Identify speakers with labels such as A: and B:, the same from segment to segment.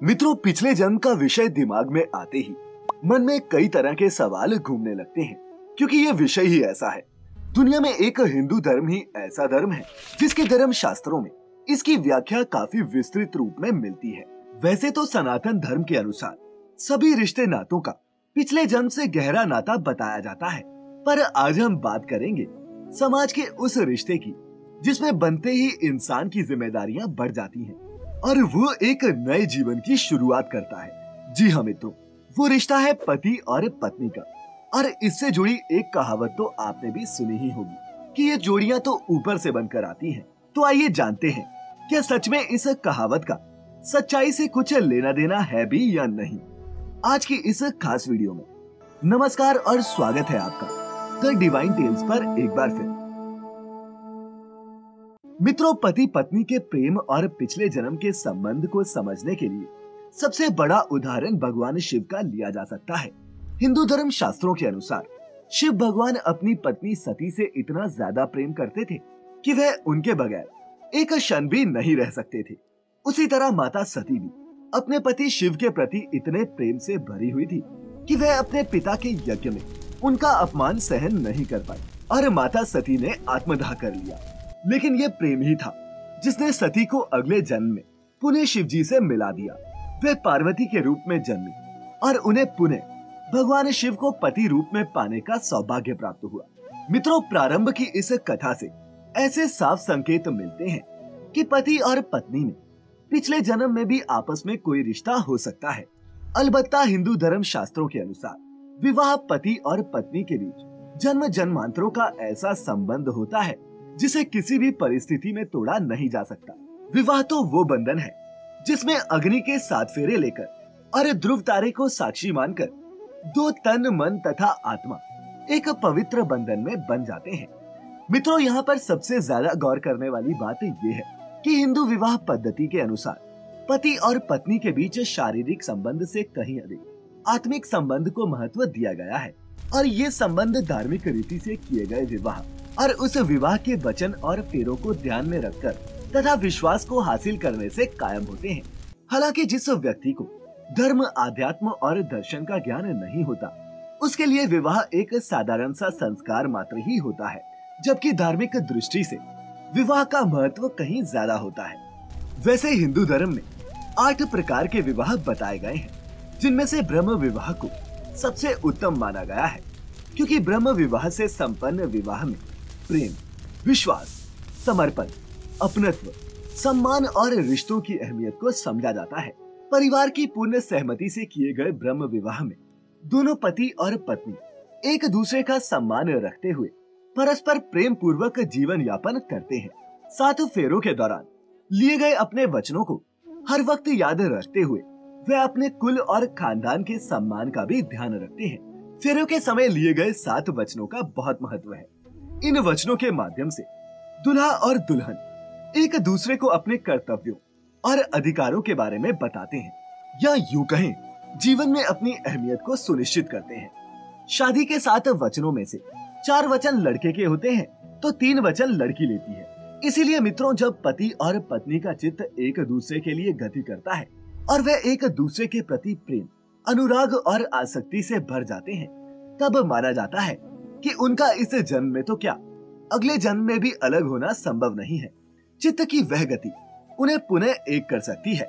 A: मित्रों, पिछले जन्म का विषय दिमाग में आते ही मन में कई तरह के सवाल घूमने लगते हैं, क्योंकि ये विषय ही ऐसा है। दुनिया में एक हिंदू धर्म ही ऐसा धर्म है जिसके धर्म शास्त्रों में इसकी व्याख्या काफी विस्तृत रूप में मिलती है। वैसे तो सनातन धर्म के अनुसार सभी रिश्ते नातों का पिछले जन्म से गहरा नाता बताया जाता है, पर आज हम बात करेंगे समाज के उस रिश्ते की जिसमें बनते ही इंसान की जिम्मेदारियां बढ़ जाती हैं और वो एक नए जीवन की शुरुआत करता है। जी हाँ मित्रों, वो रिश्ता है पति और पत्नी का। और इससे जुड़ी एक कहावत तो आपने भी सुनी ही होगी कि ये जोड़ियां तो ऊपर से बनकर आती हैं। तो आइए जानते हैं क्या सच में इस कहावत का सच्चाई से कुछ लेना देना है भी या नहीं। आज की इस खास वीडियो में नमस्कार और स्वागत है आपका द डिवाइन टेल्स पर एक बार फिर। मित्रों, पति पत्नी के प्रेम और पिछले जन्म के संबंध को समझने के लिए सबसे बड़ा उदाहरण भगवान शिव का लिया जा सकता है। हिंदू धर्म शास्त्रों के अनुसार शिव भगवान अपनी पत्नी सती से इतना ज्यादा प्रेम करते थे कि वह उनके बगैर एक क्षण भी नहीं रह सकते थे। उसी तरह माता सती भी अपने पति शिव के प्रति इतने प्रेम से भरी हुई थी कि वह अपने पिता के यज्ञ में उनका अपमान सहन नहीं कर पाई और माता सती ने आत्मदाह कर लिया। लेकिन ये प्रेम ही था जिसने सती को अगले जन्म में पुनः शिव जी से मिला दिया। वे पार्वती के रूप में जन्मी और उन्हें पुनः भगवान शिव को पति रूप में पाने का सौभाग्य प्राप्त हुआ। मित्रों, प्रारंभ की इस कथा से ऐसे साफ संकेत मिलते हैं कि पति और पत्नी में पिछले जन्म में भी आपस में कोई रिश्ता हो सकता है। अलबत्ता हिंदू धर्म शास्त्रों के अनुसार विवाह पति और पत्नी के बीच जन्म जन्मांतरों का ऐसा संबंध होता है जिसे किसी भी परिस्थिति में तोड़ा नहीं जा सकता। विवाह तो वो बंधन है जिसमें अग्नि के 7 फेरे लेकर और ध्रुव तारे को साक्षी मानकर 2 तन मन तथा आत्मा एक पवित्र बंधन में बन जाते हैं। मित्रों, यहाँ पर सबसे ज्यादा गौर करने वाली बात ये है कि हिंदू विवाह पद्धति के अनुसार पति और पत्नी के बीच शारीरिक संबंध से कहीं अधिक आत्मिक संबंध को महत्व दिया गया है और ये संबंध धार्मिक रीति से किए गए विवाह और उस विवाह के वचन और फेरों को ध्यान में रखकर तथा विश्वास को हासिल करने से कायम होते हैं। हालांकि जिस व्यक्ति को धर्म, अध्यात्म और दर्शन का ज्ञान नहीं होता, उसके लिए विवाह एक साधारण सा संस्कार मात्र ही होता है, जबकि धार्मिक दृष्टि से विवाह का महत्व कहीं ज्यादा होता है। वैसे हिंदू धर्म में 8 प्रकार के विवाह बताए गए हैं, जिनमें से ब्रह्म विवाह को सबसे उत्तम माना गया है, क्योंकि ब्रह्म विवाह से संपन्न विवाह में प्रेम, विश्वास, समर्पण, अपनत्व, सम्मान और रिश्तों की अहमियत को समझा जाता है। परिवार की पूर्ण सहमति से किए गए ब्रह्म विवाह में दोनों पति और पत्नी एक दूसरे का सम्मान रखते हुए परस्पर प्रेम पूर्वक जीवन यापन करते हैं। 7 फेरों के दौरान लिए गए अपने वचनों को हर वक्त याद रखते हुए वे अपने कुल और खानदान के सम्मान का भी ध्यान रखते हैं। फेरों के समय लिए गए 7 वचनों का बहुत महत्व है। इन वचनों के माध्यम से दूल्हा और दुल्हन एक दूसरे को अपने कर्तव्यों और अधिकारों के बारे में बताते हैं, या यूं कहें जीवन में अपनी अहमियत को सुनिश्चित करते हैं। शादी के 7 वचनों में से 4 वचन लड़के के होते हैं तो 3 वचन लड़की लेती है। इसीलिए मित्रों, जब पति और पत्नी का चित्त एक दूसरे के लिए गति करता है और वे एक दूसरे के प्रति प्रेम, अनुराग और आसक्ति से भर जाते हैं, तब माना जाता है कि उनका इस जन्म में तो क्या, अगले जन्म में भी अलग होना संभव नहीं है। चित्त की वह गति उन्हें पुनः एक कर सकती है।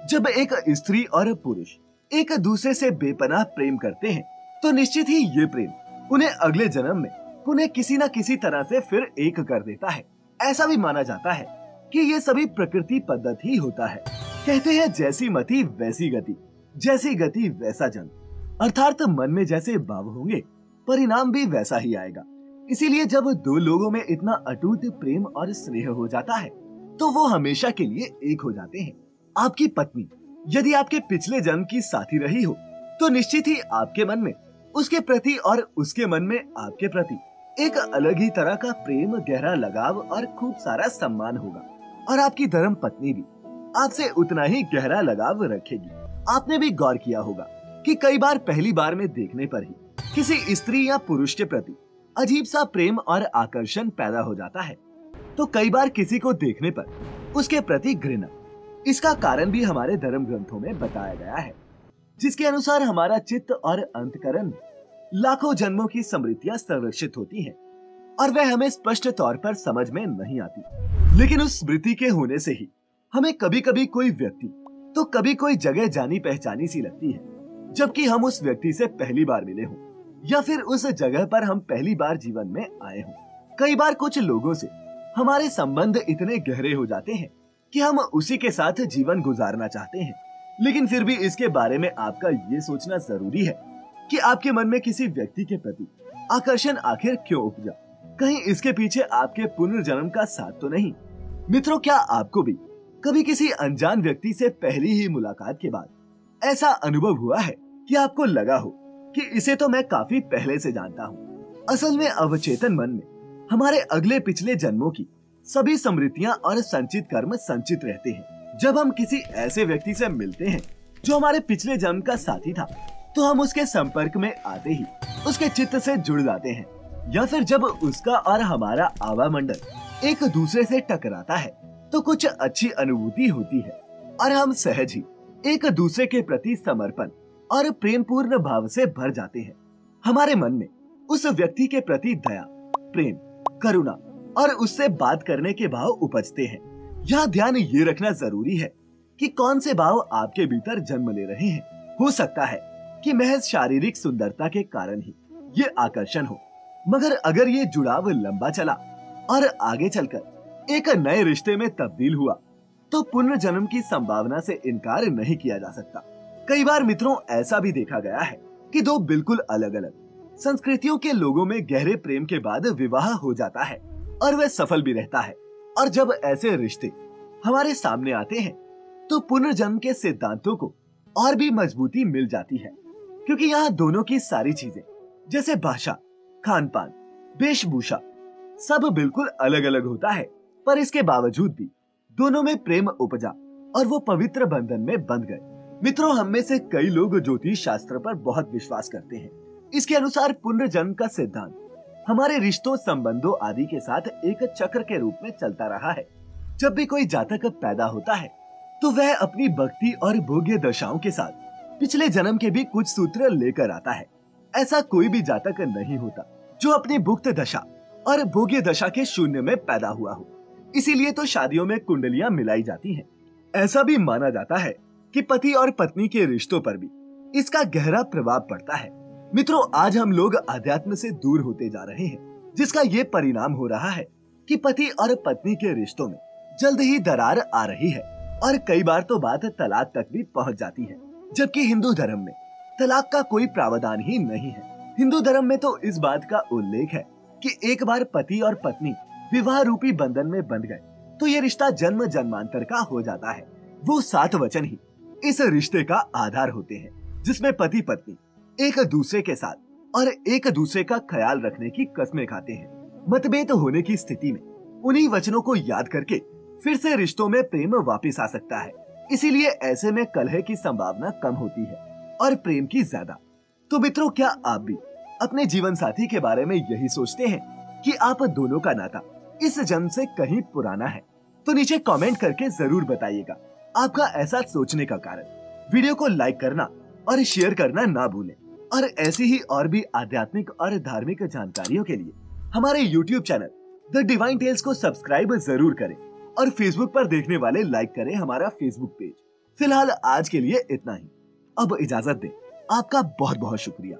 A: जब एक स्त्री और पुरुष एक दूसरे से बेपनाह प्रेम करते हैं तो निश्चित ही ये प्रेम उन्हें अगले जन्म में पुनः किसी न किसी तरह से फिर एक कर देता है। ऐसा भी माना जाता है कि ये सभी प्रकृति पद्धति ही होता है। कहते हैं जैसी मति वैसी गति, जैसी गति वैसा जन्म, अर्थात मन में जैसे भाव होंगे परिणाम भी वैसा ही आएगा। इसीलिए जब 2 लोगों में इतना अटूट प्रेम और स्नेह हो जाता है तो वो हमेशा के लिए एक हो जाते हैं। आपकी पत्नी यदि आपके पिछले जन्म की साथी रही हो तो निश्चित ही आपके मन में उसके प्रति और उसके मन में आपके प्रति एक अलग ही तरह का प्रेम, गहरा लगाव और खूब सारा सम्मान होगा। और आपकी धर्म पत्नी भी आपसे उतना ही गहरा लगाव रखेगी। आपने भी गौर किया होगा कि कई बार पहली बार में देखने पर ही किसी स्त्री या पुरुष के प्रति अजीब सा प्रेम और आकर्षण पैदा हो जाता है, तो कई बार किसी को देखने पर उसके प्रति घृणा, इसका कारण भी हमारे धर्म ग्रंथों में बताया गया है, जिसके अनुसार हमारा चित्त और अंतकरण लाखों जन्मों की स्मृतियां संरक्षित होती हैं और वह हमें स्पष्ट तौर पर समझ में नहीं आती। लेकिन उस स्मृति के होने से ही हमें कभी कभी कोई व्यक्ति तो कभी कोई जगह जानी पहचानी सी लगती है, जबकि हम उस व्यक्ति से पहली बार मिले हों या फिर उस जगह पर हम पहली बार जीवन में आए हों। कई बार कुछ लोगों से हमारे संबंध इतने गहरे हो जाते हैं कि हम उसी के साथ जीवन गुजारना चाहते हैं, लेकिन फिर भी इसके बारे में आपका ये सोचना जरूरी है कि आपके मन में किसी व्यक्ति के प्रति आकर्षण आखिर क्यों उपजा। कहीं इसके पीछे आपके पुनर्जन्म का साथ तो नहीं। मित्रों, क्या आपको भी कभी किसी अनजान व्यक्ति से पहली ही मुलाकात के बाद ऐसा अनुभव हुआ है कि आपको लगा हो कि इसे तो मैं काफी पहले से जानता हूँ? असल में अवचेतन मन में हमारे अगले पिछले जन्मों की सभी स्मृतियां और संचित कर्म संचित रहते हैं। जब हम किसी ऐसे व्यक्ति से मिलते हैं जो हमारे पिछले जन्म का साथी था, तो हम उसके संपर्क में आते ही उसके चित्त से जुड़ जाते हैं, या फिर जब उसका और हमारा आवामंडल एक दूसरे से टकराता है तो कुछ अच्छी अनुभूति होती है और हम सहज ही एक दूसरे के प्रति समर्पण और प्रेमपूर्ण भाव से भर जाते हैं। हमारे मन में उस व्यक्ति के प्रति दया, प्रेम, करुणा और उससे बात करने के भाव उपजते हैं। यहाँ ध्यान ये रखना जरूरी है कि कौन से भाव आपके भीतर जन्म ले रहे हैं। हो सकता है कि महज शारीरिक सुंदरता के कारण ही ये आकर्षण हो, मगर अगर ये जुड़ाव लंबा चला और आगे चलकर एक नए रिश्ते में तब्दील हुआ तो पुनर्जन्म की संभावना से इनकार नहीं किया जा सकता। कई बार मित्रों, ऐसा भी देखा गया है कि दो बिल्कुल अलग अलग संस्कृतियों के लोगों में गहरे प्रेम के बाद विवाह हो जाता है और वह सफल भी रहता है। और जब ऐसे रिश्ते हमारे सामने आते हैं तो पुनर्जन्म के सिद्धांतों को और भी मजबूती मिल जाती है, क्योंकि यहाँ दोनों की सारी चीजें जैसे भाषा, खान पान, वेशभूषा सब बिल्कुल अलग अलग होता है, पर इसके बावजूद भी दोनों में प्रेम उपजा और वो पवित्र बंधन में बंध गए। मित्रों, हम में से कई लोग ज्योतिष शास्त्र पर बहुत विश्वास करते हैं। इसके अनुसार पुनर्जन्म का सिद्धांत हमारे रिश्तों, संबंधों आदि के साथ एक चक्र के रूप में चलता रहा है। जब भी कोई जातक पैदा होता है तो वह अपनी भक्ति और भोग्य दशाओं के साथ पिछले जन्म के भी कुछ सूत्र लेकर आता है। ऐसा कोई भी जातक नहीं होता जो अपनी भुक्त दशा और भोग्य दशा के शून्य में पैदा हुआ हो। इसीलिए तो शादियों में कुंडलियां मिलाई जाती हैं। ऐसा भी माना जाता है कि पति और पत्नी के रिश्तों पर भी इसका गहरा प्रभाव पड़ता है। मित्रों, आज हम लोग आध्यात्म से दूर होते जा रहे हैं, जिसका ये परिणाम हो रहा है कि पति और पत्नी के रिश्तों में जल्द ही दरार आ रही है और कई बार तो बात तलाक तक भी पहुंच जाती है, जबकि हिंदू धर्म में तलाक का कोई प्रावधान ही नहीं है। हिंदू धर्म में तो इस बात का उल्लेख है कि एक बार पति और पत्नी विवाह रूपी बंधन में बंध गए तो ये रिश्ता जन्म जन्मांतर का हो जाता है। वो 7 वचन ही इस रिश्ते का आधार होते हैं, जिसमें पति पत्नी एक दूसरे के साथ और एक दूसरे का ख्याल रखने की कस्में खाते हैं। मतभेद होने की स्थिति में उन्हीं वचनों को याद करके फिर से रिश्तों में प्रेम वापस आ सकता है। इसीलिए ऐसे में कलह की संभावना कम होती है और प्रेम की ज्यादा। तो मित्रों, क्या आप भी अपने जीवन साथी के बारे में यही सोचते हैं कि आप दोनों का नाता इस जन्म से कहीं पुराना है? तो नीचे कमेंट करके जरूर बताइएगा आपका ऐसा सोचने का कारण। वीडियो को लाइक करना और शेयर करना ना भूलें और ऐसी ही और भी आध्यात्मिक और धार्मिक जानकारियों के लिए हमारे YouTube channel The Divine Tales को सब्सक्राइब जरूर करें और फेसबुक पर देखने वाले लाइक करें हमारा फेसबुक पेज। फिलहाल आज के लिए इतना ही। अब इजाजत दें। आपका बहुत बहुत शुक्रिया।